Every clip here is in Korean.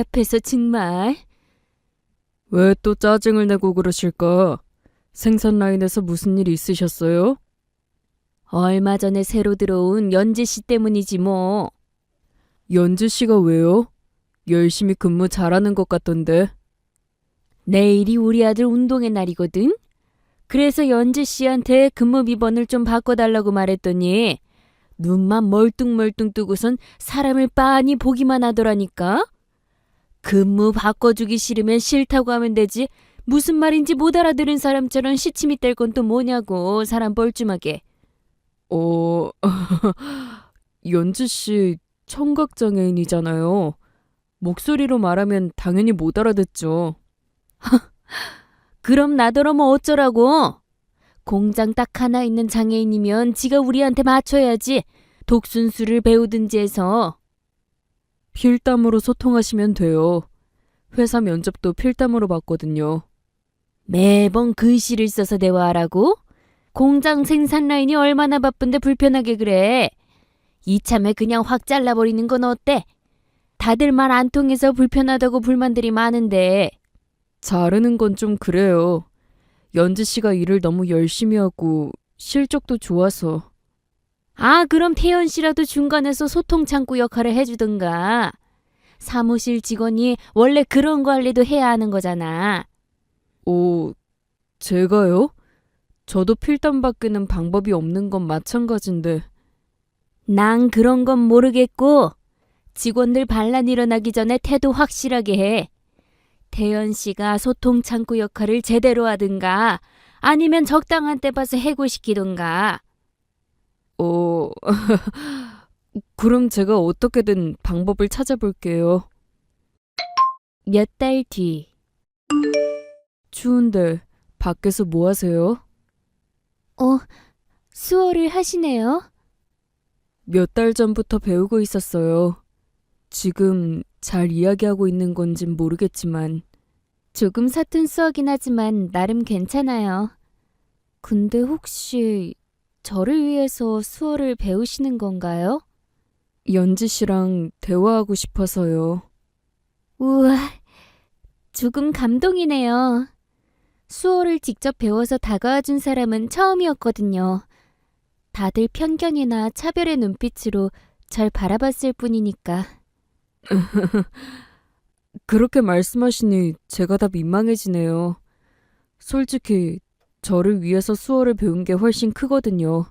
답답해서 정말. 왜 또 짜증을 내고 그러실까? 생산 라인에서 무슨 일 있으셨어요? 얼마 전에 새로 들어온 연지 씨 때문이지 뭐. 연지 씨가 왜요? 열심히 근무 잘하는 것 같던데. 내일이 우리 아들 운동의 날이거든. 그래서 연지 씨한테 근무 비번을 좀 바꿔달라고 말했더니 눈만 멀뚱멀뚱 뜨고선 사람을 빤히 보기만 하더라니까. 근무 바꿔주기 싫으면 싫다고 하면 되지. 무슨 말인지 못 알아들은 사람처럼 시침이 뗄 건 또 뭐냐고, 사람 뻘쭘하게. 어, 연지 씨 청각장애인이잖아요. 목소리로 말하면 당연히 못 알아듣죠. 그럼 나더러 뭐 어쩌라고? 공장 딱 하나 있는 장애인이면 지가 우리한테 맞춰야지. 독순수를 배우든지 해서. 필담으로 소통하시면 돼요. 회사 면접도 필담으로 봤거든요. 매번 글씨를 써서 대화하라고? 공장 생산 라인이 얼마나 바쁜데 불편하게 그래. 이참에 그냥 확 잘라버리는 건 어때? 다들 말 안 통해서 불편하다고 불만들이 많은데. 자르는 건 좀 그래요. 연지 씨가 일을 너무 열심히 하고 실적도 좋아서. 아, 그럼 태연 씨라도 중간에서 소통 창구 역할을 해주든가. 사무실 직원이 원래 그런 관리도 해야 하는 거잖아. 오, 제가요? 저도 필담 받기는 방법이 없는 건 마찬가지인데. 난 그런 건 모르겠고 직원들 반란 일어나기 전에 태도 확실하게 해. 태연 씨가 소통 창구 역할을 제대로 하든가 아니면 적당한 때 봐서 해고시키든가. 어, 그럼 제가 어떻게든 방법을 찾아볼게요. 몇 달 뒤. 추운데 밖에서 뭐 하세요? 수어를 하시네요. 몇 달 전부터 배우고 있었어요. 지금 잘 이야기하고 있는 건진 모르겠지만. 조금 서툰 수어긴 하지만 나름 괜찮아요. 근데 혹시 저를 위해서 수어를 배우시는 건가요? 연지 씨랑 대화하고 싶어서요. 우와, 조금 감동이네요. 수어를 직접 배워서 다가와준 사람은 처음이었거든요. 다들 편견이나 차별의 눈빛으로 절 바라봤을 뿐이니까. 그렇게 말씀하시니 제가 다 민망해지네요. 솔직히 저를 위해서 수어를 배운 게 훨씬 크거든요.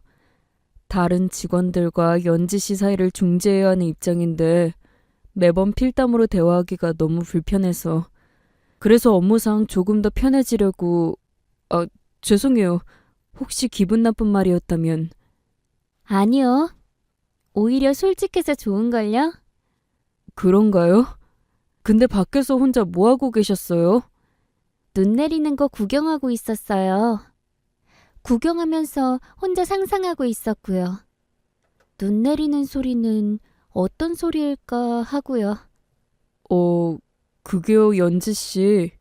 다른 직원들과 연지 씨 사이를 중재해야 하는 입장인데 매번 필담으로 대화하기가 너무 불편해서. 그래서 업무상 조금 더 편해지려고. 죄송해요. 혹시 기분 나쁜 말이었다면. 아니요. 오히려 솔직해서 좋은걸요? 그런가요? 근데 밖에서 혼자 뭐 하고 계셨어요? 눈 내리는 거 구경하고 있었어요. 구경하면서 혼자 상상하고 있었고요. 눈 내리는 소리는 어떤 소리일까 하고요. 그게요, 연지 씨.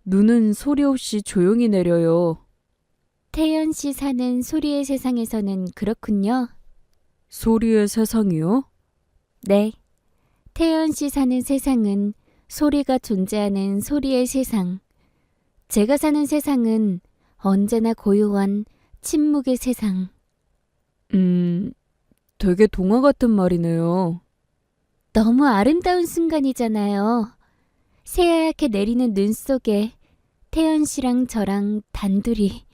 눈은 소리 없이 조용히 내려요. 태연 씨 사는 소리의 세상에서는 그렇군요. 소리의 세상이요? 네. 태연 씨 사는 세상은 소리가 존재하는 소리의 세상. 제가 사는 세상은 언제나 고요한 침묵의 세상. 되게 동화 같은 말이네요. 너무 아름다운 순간이잖아요. 새하얗게 내리는 눈 속에 태연 씨랑 저랑 단둘이.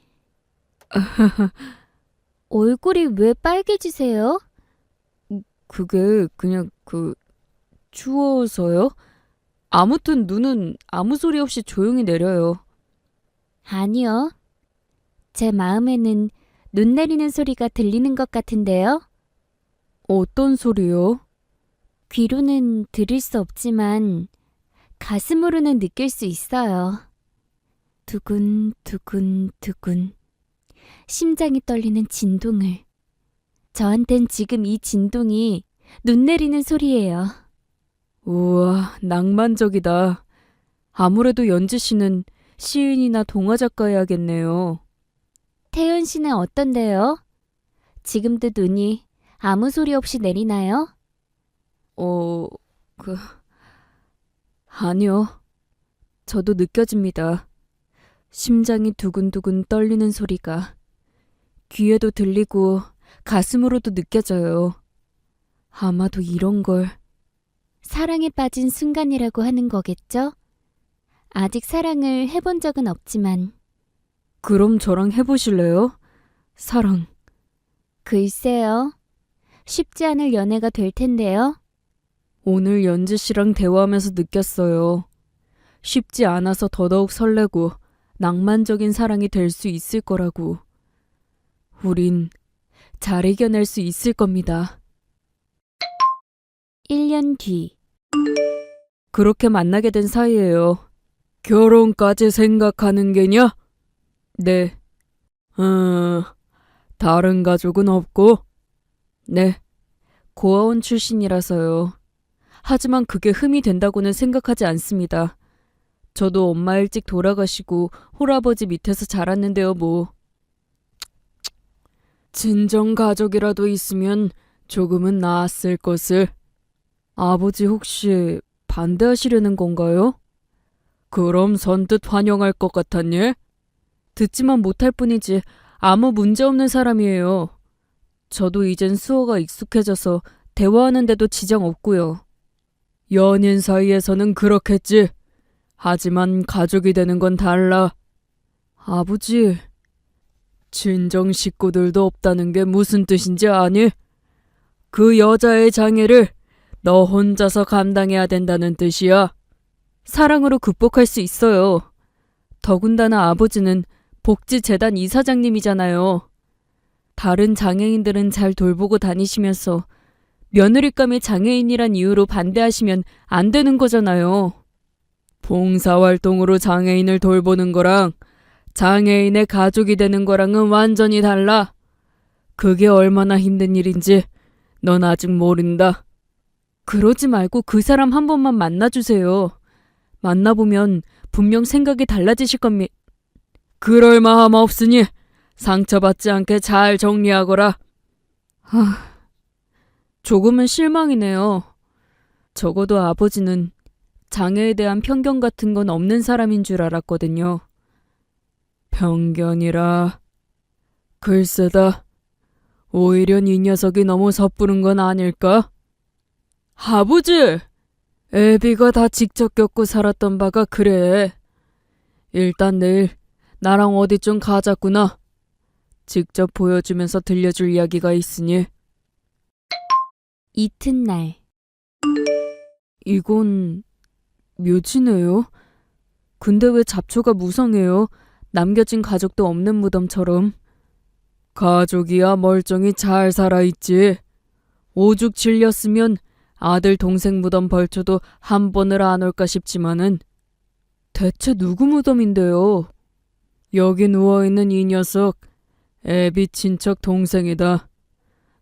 얼굴이 왜 빨개지세요? 그게 그냥 추워서요? 아무튼 눈은 아무 소리 없이 조용히 내려요. 아니요. 제 마음에는 눈 내리는 소리가 들리는 것 같은데요. 어떤 소리요? 귀로는 들을 수 없지만 가슴으로는 느낄 수 있어요. 두근두근두근. 심장이 떨리는 진동을. 저한텐 지금 이 진동이 눈 내리는 소리예요. 우와, 낭만적이다. 아무래도 연지 씨는 시인이나 동화 작가여야겠네요. 태연 씨는 어떤데요? 지금도 눈이 아무 소리 없이 내리나요? 어, 그, 아니요. 저도 느껴집니다. 심장이 두근두근 떨리는 소리가 귀에도 들리고 가슴으로도 느껴져요. 아마도 이런 걸 사랑에 빠진 순간이라고 하는 거겠죠? 아직 사랑을 해본 적은 없지만 그럼 저랑 해보실래요? 사랑. 글쎄요. 쉽지 않을 연애가 될 텐데요. 오늘 연지 씨랑 대화하면서 느꼈어요. 쉽지 않아서 더더욱 설레고 낭만적인 사랑이 될 수 있을 거라고. 우린 잘 이겨낼 수 있을 겁니다. 1년 뒤. 그렇게 만나게 된 사이예요. 결혼까지 생각하는 게냐? 네. 다른 가족은 없고? 네. 고아원 출신이라서요. 하지만 그게 흠이 된다고는 생각하지 않습니다. 저도 엄마 일찍 돌아가시고 홀아버지 밑에서 자랐는데요, 뭐. 친정 가족이라도 있으면 조금은 나았을 것을. 아버지 혹시 반대하시려는 건가요? 그럼 선뜻 환영할 것 같았니? 듣지만 못할 뿐이지 아무 문제 없는 사람이에요. 저도 이젠 수어가 익숙해져서 대화하는데도 지장 없고요. 연인 사이에서는 그렇겠지. 하지만 가족이 되는 건 달라. 아버지, 친정 식구들도 없다는 게 무슨 뜻인지 아니? 그 여자의 장애를 너 혼자서 감당해야 된다는 뜻이야. 사랑으로 극복할 수 있어요. 더군다나 아버지는 복지재단 이사장님이잖아요. 다른 장애인들은 잘 돌보고 다니시면서 며느리감의 장애인이란 이유로 반대하시면 안 되는 거잖아요. 봉사활동으로 장애인을 돌보는 거랑 장애인의 가족이 되는 거랑은 완전히 달라. 그게 얼마나 힘든 일인지 넌 아직 모른다. 그러지 말고 그 사람 한 번만 만나주세요. 만나보면 분명 생각이 달라지실 겁니다. 그럴 마음 없으니 상처받지 않게 잘 정리하거라. 조금은 실망이네요. 적어도 아버지는 장애에 대한 편견 같은 건 없는 사람인 줄 알았거든요. 편견이라. 글쎄다. 오히려 이 녀석이 너무 섣부른 건 아닐까? 아버지! 애비가 다 직접 겪고 살았던 바가 그래. 일단 내일 나랑 어디 좀 가자꾸나. 직접 보여주면서 들려줄 이야기가 있으니. 이튿날. 이건 묘지네요. 근데 왜 잡초가 무성해요? 남겨진 가족도 없는 무덤처럼. 가족이야 멀쩡히 잘 살아있지. 오죽 질렸으면 아들 동생 무덤 벌초도 한 번을 안 올까 싶지만은. 대체 누구 무덤인데요? 여기 누워있는 이 녀석 애비 친척 동생이다.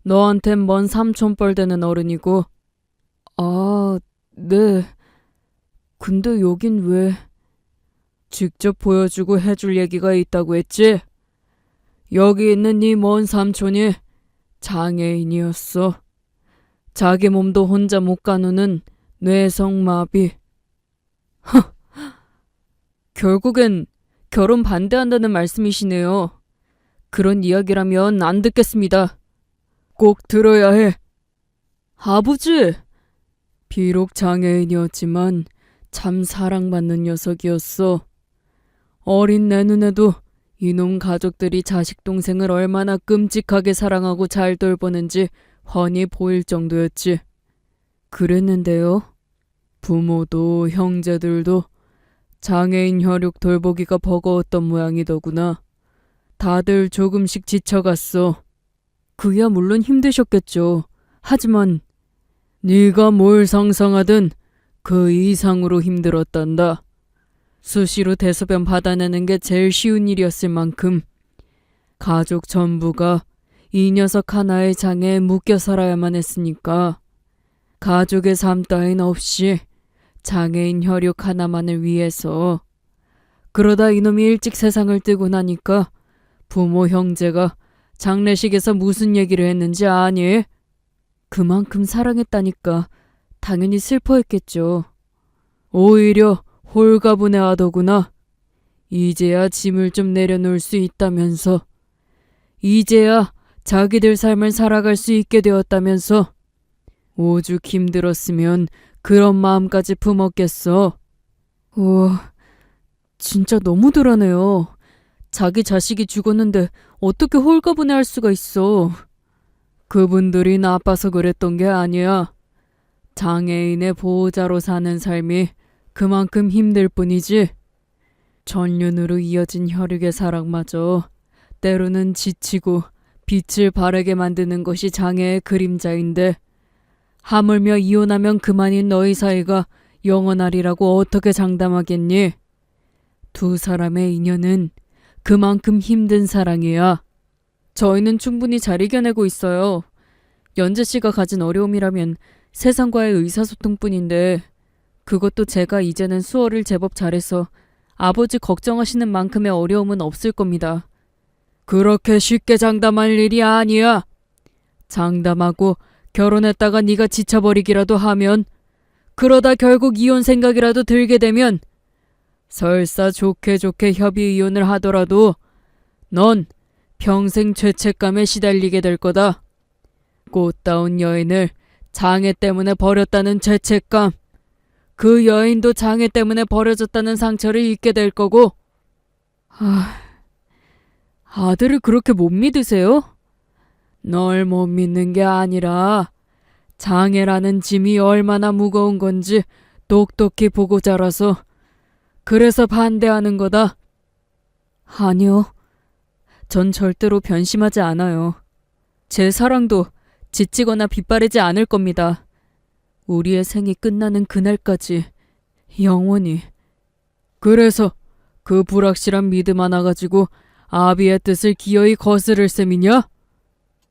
너한텐 먼 삼촌뻘 되는 어른이고. 아, 네. 근데 여긴 왜? 직접 보여주고 해줄 얘기가 있다고 했지? 여기 있는 네 먼 삼촌이 장애인이었어. 자기 몸도 혼자 못 가누는 뇌성마비. 결국엔 결혼 반대한다는 말씀이시네요. 그런 이야기라면 안 듣겠습니다. 꼭 들어야 해. 아버지! 비록 장애인이었지만 참 사랑받는 녀석이었어. 어린 내 눈에도 이놈 가족들이 자식 동생을 얼마나 끔찍하게 사랑하고 잘 돌보는지 훤히 보일 정도였지. 그랬는데요. 부모도 형제들도 장애인 혈육 돌보기가 버거웠던 모양이더구나. 다들 조금씩 지쳐갔어. 그야 물론 힘드셨겠죠. 하지만 네가 뭘 상상하든 그 이상으로 힘들었단다. 수시로 대소변 받아내는 게 제일 쉬운 일이었을 만큼 가족 전부가 이 녀석 하나의 장애에 묶여 살아야만 했으니까 가족의 삶 따윈 없이 장애인 혈육 하나만을 위해서. 그러다 이놈이 일찍 세상을 뜨고 나니까 부모 형제가 장례식에서 무슨 얘기를 했는지 아니? 그만큼 사랑했다니까 당연히 슬퍼했겠죠. 오히려 홀가분해하더구나. 이제야 짐을 좀 내려놓을 수 있다면서. 이제야 자기들 삶을 살아갈 수 있게 되었다면서. 오죽 힘들었으면 그런 마음까지 품었겠어. 우와, 진짜 너무들하네요. 자기 자식이 죽었는데 어떻게 홀가분해할 수가 있어. 그분들이 나빠서 그랬던 게 아니야. 장애인의 보호자로 사는 삶이 그만큼 힘들 뿐이지. 전륜으로 이어진 혈육의 사랑마저 때로는 지치고 빛을 바라게 만드는 것이 장애의 그림자인데, 하물며 이혼하면 그만인 너희 사이가 영원하리라고 어떻게 장담하겠니? 두 사람의 인연은 그만큼 힘든 사랑이야. 저희는 충분히 잘 이겨내고 있어요. 연재 씨가 가진 어려움이라면 세상과의 의사소통뿐인데, 그것도 제가 이제는 수어를 제법 잘해서 아버지 걱정하시는 만큼의 어려움은 없을 겁니다. 그렇게 쉽게 장담할 일이 아니야. 장담하고 결혼했다가 네가 지쳐버리기라도 하면, 그러다 결국 이혼 생각이라도 들게 되면, 설사 좋게 협의 이혼을 하더라도 넌 평생 죄책감에 시달리게 될 거다. 꽃다운 여인을 장애 때문에 버렸다는 죄책감, 그 여인도 장애 때문에 버려졌다는 상처를 잊게 될 거고. 아들을 그렇게 못 믿으세요? 널 못 믿는 게 아니라 장애라는 짐이 얼마나 무거운 건지 똑똑히 보고 자라서 그래서 반대하는 거다. 아니요. 전 절대로 변심하지 않아요. 제 사랑도 지치거나 빗바래지 않을 겁니다. 우리의 생이 끝나는 그날까지 영원히. 그래서 그 불확실한 믿음 하나 가지고 아비의 뜻을 기어이 거스를 셈이냐?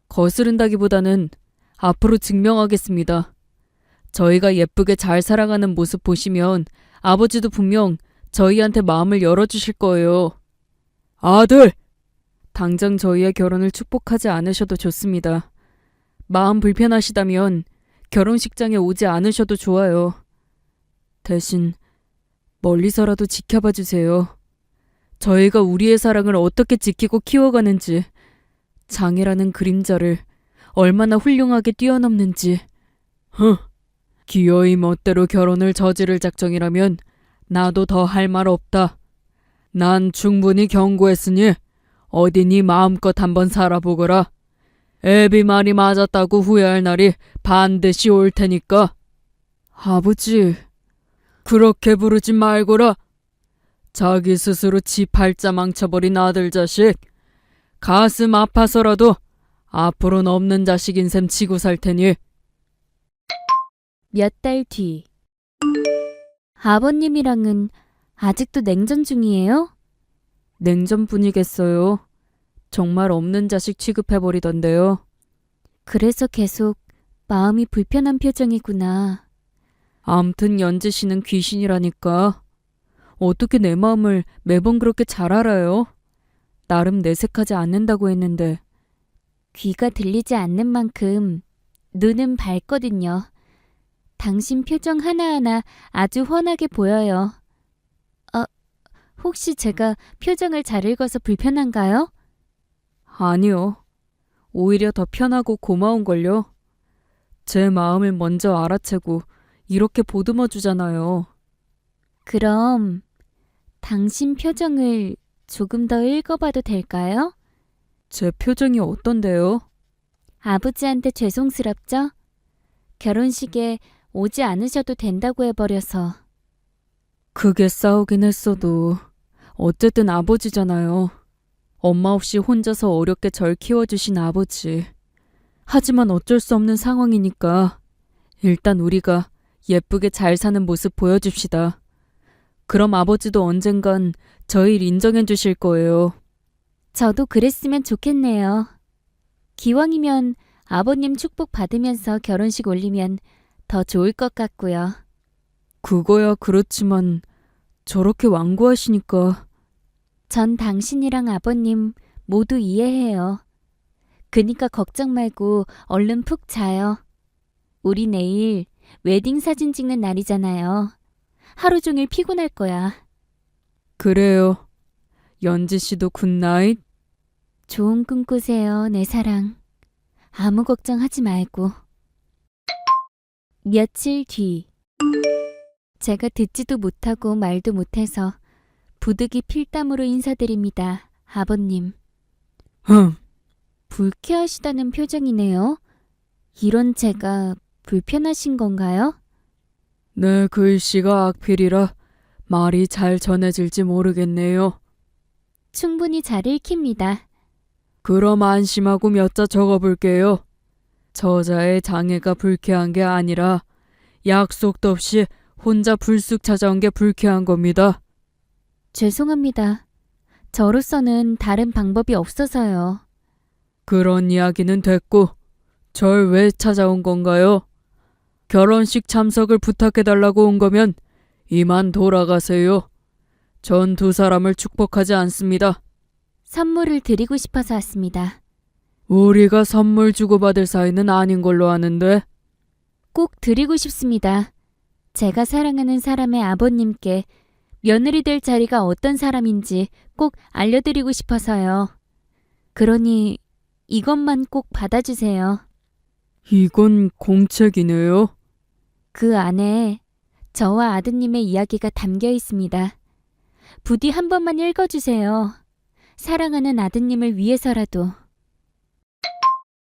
거스른다기보다는 앞으로 증명하겠습니다. 저희가 예쁘게 잘 살아가는 모습 보시면 아버지도 분명 저희한테 마음을 열어주실 거예요. 아들! 당장 저희의 결혼을 축복하지 않으셔도 좋습니다. 마음 불편하시다면 결혼식장에 오지 않으셔도 좋아요. 대신 멀리서라도 지켜봐 주세요. 저희가 우리의 사랑을 어떻게 지키고 키워가는지, 장애라는 그림자를 얼마나 훌륭하게 뛰어넘는지. 기어이 멋대로 결혼을 저지를 작정이라면 나도 더 할 말 없다. 난 충분히 경고했으니 어디 네 마음껏 한번 살아보거라. 애비 말이 맞았다고 후회할 날이 반드시 올 테니까. 아버지, 그렇게 부르지 말거라. 자기 스스로 지 팔자 망쳐버린 아들 자식. 가슴 아파서라도 앞으로는 없는 자식인 셈 치고 살 테니. 몇 달 뒤. 아버님이랑은 아직도 냉전 중이에요? 냉전뿐이겠어요. 정말 없는 자식 취급해버리던데요. 그래서 계속 마음이 불편한 표정이구나. 암튼 연지 씨는 귀신이라니까. 어떻게 내 마음을 매번 그렇게 잘 알아요? 나름 내색하지 않는다고 했는데. 귀가 들리지 않는 만큼 눈은 밝거든요. 당신 표정 하나하나 아주 훤하게 보여요. 혹시 제가 표정을 잘 읽어서 불편한가요? 아니요. 오히려 더 편하고 고마운걸요. 제 마음을 먼저 알아채고 이렇게 보듬어 주잖아요. 그럼 당신 표정을 조금 더 읽어봐도 될까요? 제 표정이 어떤데요? 아버지한테 죄송스럽죠? 결혼식에 오지 않으셔도 된다고 해버려서. 크게 싸우긴 했어도 어쨌든 아버지잖아요. 엄마 없이 혼자서 어렵게 절 키워주신 아버지. 하지만 어쩔 수 없는 상황이니까 일단 우리가 예쁘게 잘 사는 모습 보여줍시다. 그럼 아버지도 언젠간 저희를 인정해 주실 거예요. 저도 그랬으면 좋겠네요. 기왕이면 아버님 축복 받으면서 결혼식 올리면 더 좋을 것 같고요. 그거야 그렇지만 저렇게 완고하시니까. 전 당신이랑 아버님 모두 이해해요. 그니까 걱정 말고 얼른 푹 자요. 우리 내일 웨딩 사진 찍는 날이잖아요. 하루 종일 피곤할 거야. 그래요. 연지 씨도 굿나잇. 좋은 꿈 꾸세요, 내 사랑. 아무 걱정하지 말고. 며칠 뒤. 제가 듣지도 못하고 말도 못해서 부득이 필담으로 인사드립니다. 아버님. 불쾌하시다는 표정이네요. 이런 제가 불편하신 건가요? 내 글씨가 악필이라 말이 잘 전해질지 모르겠네요. 충분히 잘 읽힙니다. 그럼 안심하고 몇 자 적어볼게요. 저자의 장애가 불쾌한 게 아니라 약속도 없이 혼자 불쑥 찾아온 게 불쾌한 겁니다. 죄송합니다. 저로서는 다른 방법이 없어서요. 그런 이야기는 됐고 절 왜 찾아온 건가요? 결혼식 참석을 부탁해달라고 온 거면 이만 돌아가세요. 전 두 사람을 축복하지 않습니다. 선물을 드리고 싶어서 왔습니다. 우리가 선물 주고받을 사이는 아닌 걸로 아는데. 꼭 드리고 싶습니다. 제가 사랑하는 사람의 아버님께 며느리 될 자리가 어떤 사람인지 꼭 알려드리고 싶어서요. 그러니 이것만 꼭 받아주세요. 이건 공책이네요. 그 안에 저와 아드님의 이야기가 담겨 있습니다. 부디 한 번만 읽어주세요. 사랑하는 아드님을 위해서라도.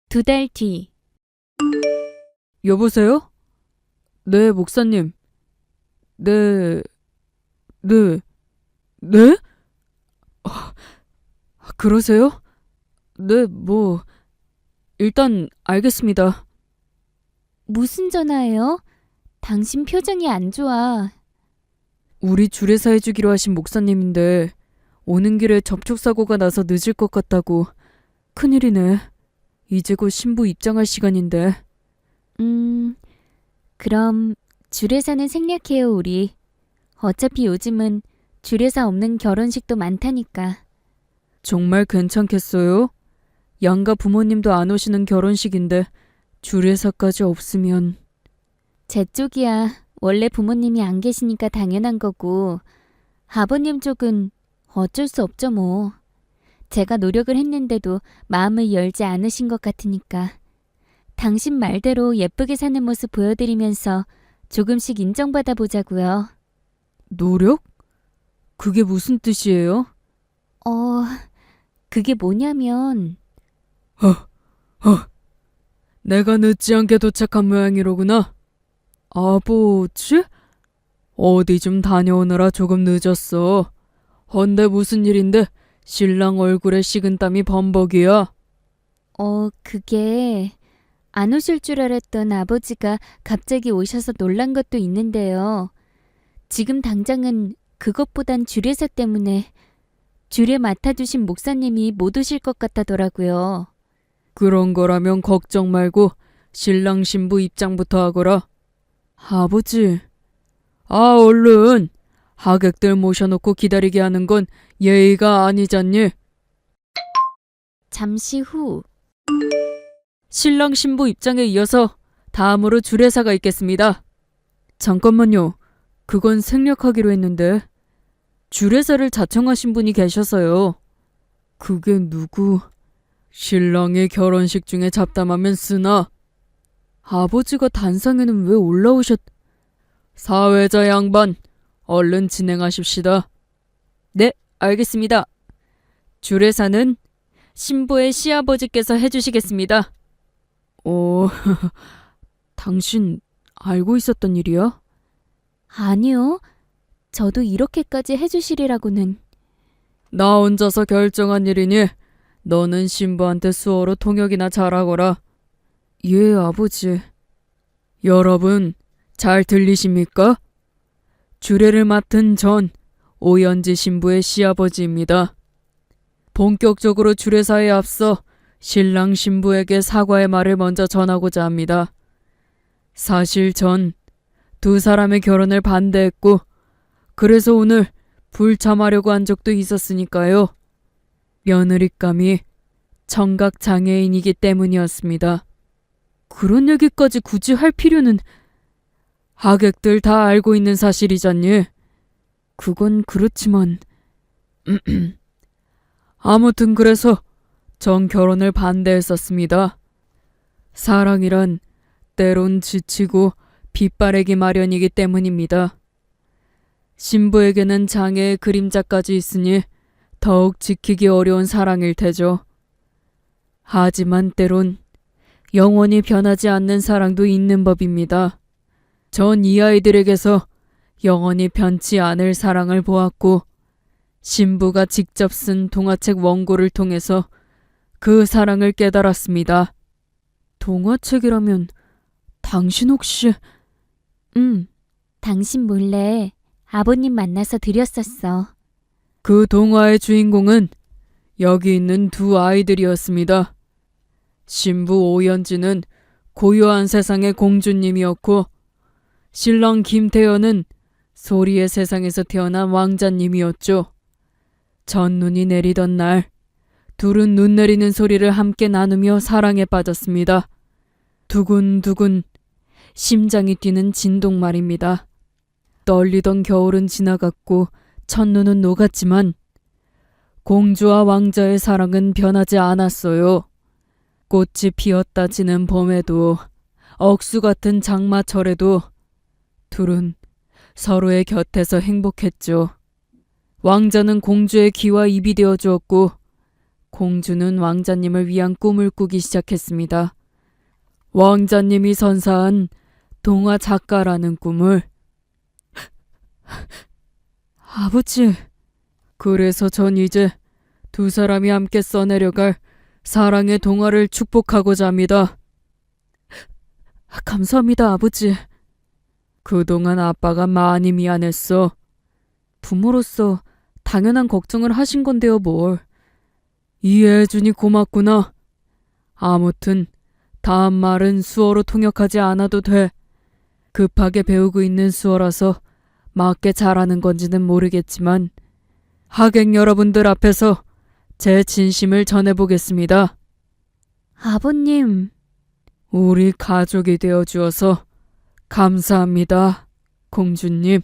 2달 뒤. 여보세요? 네, 목사님. 네. 그러세요? 네, 일단 알겠습니다. 무슨 전화예요? 당신 표정이 안 좋아. 우리 주례사 해주기로 하신 목사님인데 오는 길에 접촉사고가 나서 늦을 것 같다고. 큰일이네. 이제 곧 신부 입장할 시간인데. 그럼 주례사는 생략해요, 우리. 어차피 요즘은 주례사 없는 결혼식도 많다니까. 정말 괜찮겠어요? 양가 부모님도 안 오시는 결혼식인데 주례사까지 없으면. 제 쪽이야 원래 부모님이 안 계시니까 당연한 거고 아버님 쪽은 어쩔 수 없죠 뭐. 제가 노력을 했는데도 마음을 열지 않으신 것 같으니까. 당신 말대로 예쁘게 사는 모습 보여드리면서 조금씩 인정받아 보자고요. 노력? 그게 무슨 뜻이에요? 그게 뭐냐면 내가 늦지 않게 도착한 모양이로구나. 아버지? 어디 좀 다녀오느라 조금 늦었어. 헌데 무슨 일인데 신랑 얼굴에 식은땀이 범벅이야. 그게 안 오실 줄 알았던 아버지가 갑자기 오셔서 놀란 것도 있는데요. 지금 당장은 그것보단 주례사 때문에 주례 맡아주신 목사님이 못 오실 것 같다더라고요. 그런 거라면 걱정 말고 신랑 신부 입장부터 하거라. 아버지. 얼른. 하객들 모셔놓고 기다리게 하는 건 예의가 아니잖니. 잠시 후. 신랑 신부 입장에 이어서 다음으로 주례사가 있겠습니다. 잠깐만요. 그건 생략하기로 했는데. 주례사를 자청하신 분이 계셔서요. 그게 누구? 신랑의 결혼식 중에 잡담하면 쓰나? 아버지가 단상에는 왜 사회자 양반, 얼른 진행하십시다. 네, 알겠습니다. 주례사는 신부의 시아버지께서 해주시겠습니다. 당신 알고 있었던 일이야? 아니요. 저도 이렇게까지 해주시리라고는. 나 혼자서 결정한 일이니 너는 신부한테 수어로 통역이나 잘하거라. 예, 아버지. 여러분, 잘 들리십니까? 주례를 맡은 전 오연지 신부의 시아버지입니다. 본격적으로 주례사에 앞서 신랑 신부에게 사과의 말을 먼저 전하고자 합니다. 사실 전 두 사람의 결혼을 반대했고 그래서 오늘 불참하려고 한 적도 있었으니까요. 며느리감이 청각장애인이기 때문이었습니다. 그런 얘기까지 굳이 할 필요는... 하객들 다 알고 있는 사실이잖니. 그건 그렇지만 아무튼 그래서 전 결혼을 반대했었습니다. 사랑이란 때론 지치고 빗바래기 마련이기 때문입니다. 신부에게는 장애의 그림자까지 있으니 더욱 지키기 어려운 사랑일 테죠. 하지만 때론 영원히 변하지 않는 사랑도 있는 법입니다. 전 이 아이들에게서 영원히 변치 않을 사랑을 보았고, 신부가 직접 쓴 동화책 원고를 통해서 그 사랑을 깨달았습니다. 동화책이라면 당신 혹시... 당신 몰래 아버님 만나서 드렸었어. 그 동화의 주인공은 여기 있는 두 아이들이었습니다. 신부 오연지는 고요한 세상의 공주님이었고, 신랑 김태연은 소리의 세상에서 태어난 왕자님이었죠. 첫눈이 내리던 날, 둘은 눈 내리는 소리를 함께 나누며 사랑에 빠졌습니다. 두근두근 심장이 뛰는 진동 말입니다. 떨리던 겨울은 지나갔고 첫눈은 녹았지만 공주와 왕자의 사랑은 변하지 않았어요. 꽃이 피었다 지는 봄에도 억수 같은 장마철에도 둘은 서로의 곁에서 행복했죠. 왕자는 공주의 귀와 입이 되어 주었고 공주는 왕자님을 위한 꿈을 꾸기 시작했습니다. 왕자님이 선사한 동화 작가라는 꿈을. 아버지, 그래서 전 이제 두 사람이 함께 써내려갈 사랑의 동화를 축복하고자 합니다. 감사합니다, 아버지. 그동안 아빠가 많이 미안했어. 부모로서 당연한 걱정을 하신 건데요, 뭘. 이해해주니 고맙구나. 아무튼 다음 말은 수어로 통역하지 않아도 돼. 급하게 배우고 있는 수어라서 맞게 잘하는 건지는 모르겠지만 하객 여러분들 앞에서 제 진심을 전해보겠습니다. 아버님, 우리 가족이 되어주어서 감사합니다, 공주님.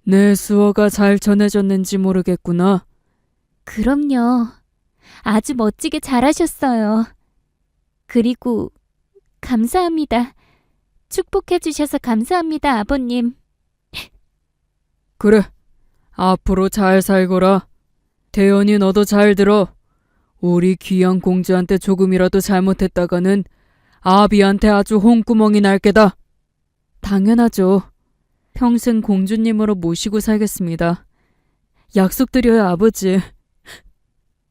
내 수어가 잘 전해졌는지 모르겠구나. 그럼요. 아주 멋지게 잘하셨어요. 그리고 감사합니다. 축복해 주셔서 감사합니다, 아버님. 그래, 앞으로 잘 살거라. 태연이 너도 잘 들어. 우리 귀한 공주한테 조금이라도 잘못했다가는 아비한테 아주 홍구멍이 날 게다. 당연하죠. 평생 공주님으로 모시고 살겠습니다. 약속드려요, 아버지.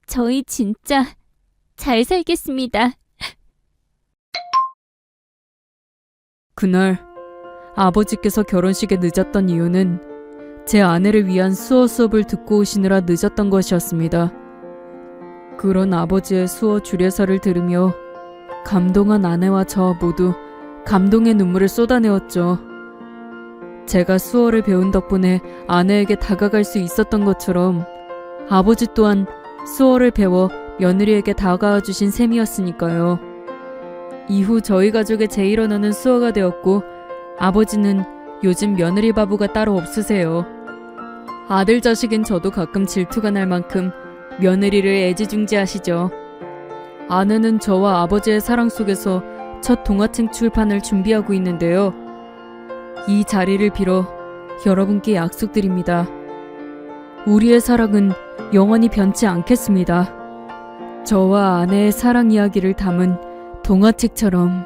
저희 진짜 잘 살겠습니다. 그날 아버지께서 결혼식에 늦었던 이유는 제 아내를 위한 수어 수업을 듣고 오시느라 늦었던 것이었습니다. 그런 아버지의 수어 주례서를 들으며 감동한 아내와 저 모두 감동의 눈물을 쏟아내었죠. 제가 수어를 배운 덕분에 아내에게 다가갈 수 있었던 것처럼 아버지 또한 수어를 배워 며느리에게 다가와 주신 셈이었으니까요. 이후 저희 가족의 제일 언어는 수어가 되었고 아버지는 요즘 며느리 바보가 따로 없으세요. 아들 자식인 저도 가끔 질투가 날 만큼 며느리를 애지중지하시죠. 아내는 저와 아버지의 사랑 속에서 첫 동화책 출판을 준비하고 있는데요. 이 자리를 빌어 여러분께 약속드립니다. 우리의 사랑은 영원히 변치 않겠습니다. 저와 아내의 사랑 이야기를 담은 동화책처럼